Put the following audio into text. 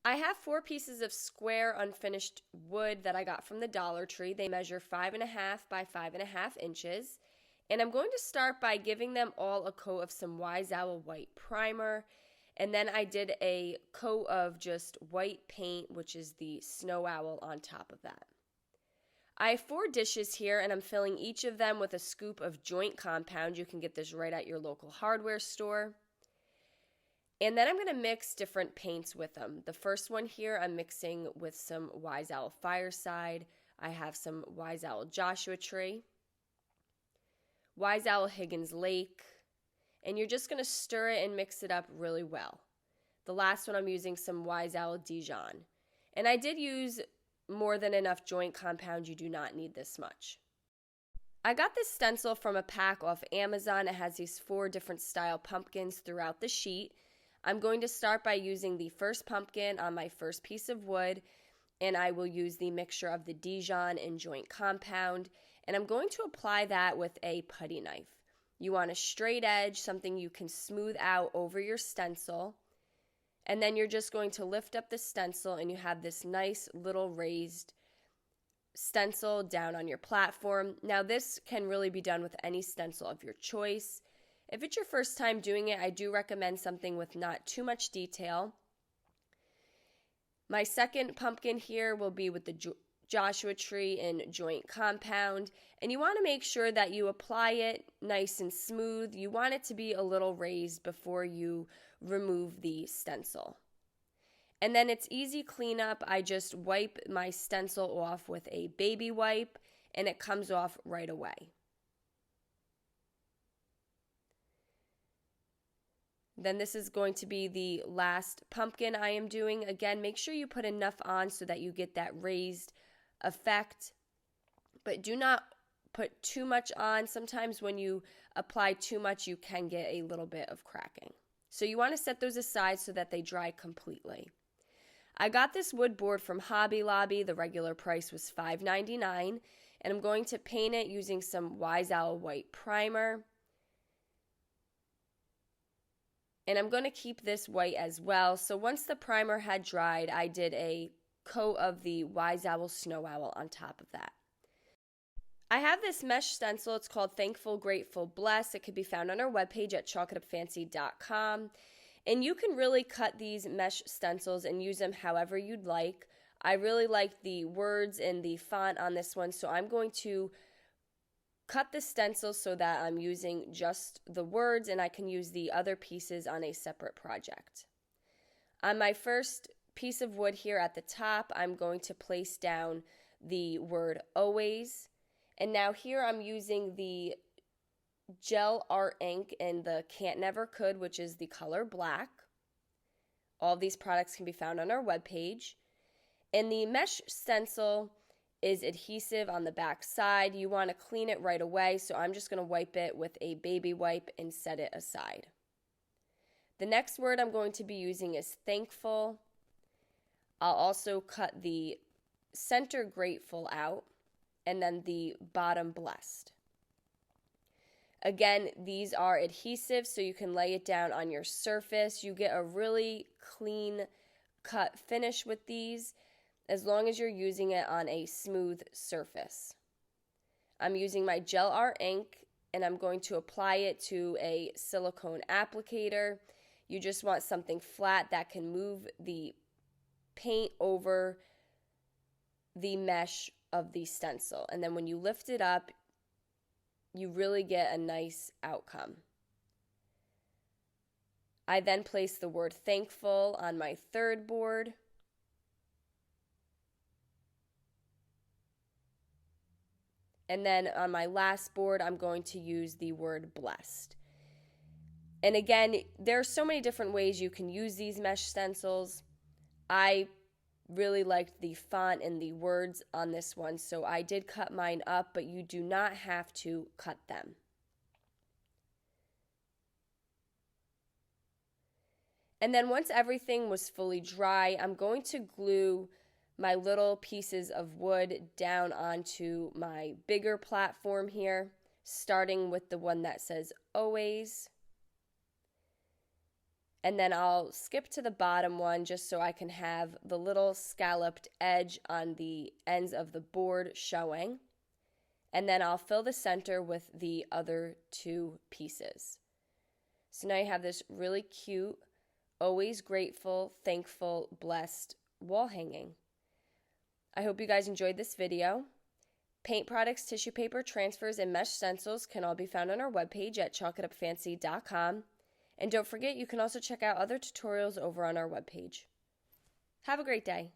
I have 4 pieces of square unfinished wood that I got from the Dollar Tree. They measure 5.5 by 5.5 inches. And I'm going to start by giving them all a coat of some Wise Owl white primer. And then I did a coat of just white paint, which is the Snow Owl, on top of that. I have 4 dishes here, and I'm filling each of them with a scoop of joint compound. You can get this right at your local hardware store. And then I'm going to mix different paints with them. The first one here, I'm mixing with some Wise Owl Fireside. I have some Wise Owl Joshua Tree, Wise Owl Higgins Lake, and you're just going to stir it and mix it up really well. The last one, I'm using some Wise Owl Dijon. And I did use more than enough joint compound. You do not need this much. I got this stencil from a pack off Amazon. It has these 4 different style pumpkins throughout the sheet. I'm going to start by using the first pumpkin on my first piece of wood, and I will use the mixture of the Dijon and joint compound, and I'm going to apply that with a putty knife. You want a straight edge, something you can smooth out over your stencil, and then you're just going to lift up the stencil and you have this nice little raised stencil down on your platform. Now this can really be done with any stencil of your choice. If it's your first time doing it, I do recommend something with not too much detail. My second pumpkin here will be with the Joshua Tree and joint compound, and you want to make sure that you apply it nice and smooth. You want it to be a little raised before you remove the stencil. And then it's easy cleanup. I just wipe my stencil off with a baby wipe, and it comes off right away. Then this is going to be the last pumpkin I am doing. Again, make sure you put enough on so that you get that raised effect, but do not put too much on. Sometimes when you apply too much, you can get a little bit of cracking. So you want to set those aside so that they dry completely. I got this wood board from Hobby Lobby. The regular price was $5.99, and I'm going to paint it using some Wise Owl white primer. And I'm going to keep this white as well. So once the primer had dried, I did a coat of the Wise Owl Snow Owl on top of that. I have this mesh stencil. It's called Thankful, Grateful, Blessed. It could be found on our webpage at chalkitupfancy.com. And you can really cut these mesh stencils and use them however you'd like. I really like the words and the font on this one, so I'm going to cut the stencil so that I'm using just the words and I can use the other pieces on a separate project. On my first piece of wood here at the top, I'm going to place down the word always. And now here I'm using the gel art ink in the Can't Never Could, which is the color black. All these products can be found on our webpage. And the mesh stencil is adhesive on the back side. You want to clean it right away, so I'm just going to wipe it with a baby wipe and set it aside. The next word I'm going to be using is thankful. I'll also cut the center grateful out and then the bottom blessed. Again, these are adhesive, so you can lay it down on your surface. You get a really clean cut finish with these, as long as you're using it on a smooth surface. I'm using my gel art ink and I'm going to apply it to a silicone applicator. You just want something flat that can move the paint over the mesh of the stencil. And then when you lift it up, you really get a nice outcome. I then place the word thankful on my third board. And then on my last board, I'm going to use the word blessed. And again, there are so many different ways you can use these mesh stencils. I really liked the font and the words on this one, so I did cut mine up, but you do not have to cut them. And then once everything was fully dry, I'm going to glue my little pieces of wood down onto my bigger platform here, starting with the one that says always. And then I'll skip to the bottom one just so I can have the little scalloped edge on the ends of the board showing. And then I'll fill the center with the other two pieces. So now you have this really cute, always grateful, thankful, blessed wall hanging. I hope you guys enjoyed this video. Paint products, tissue paper, transfers, and mesh stencils can all be found on our webpage at chalkitupfancy.com. And don't forget, you can also check out other tutorials over on our webpage. Have a great day.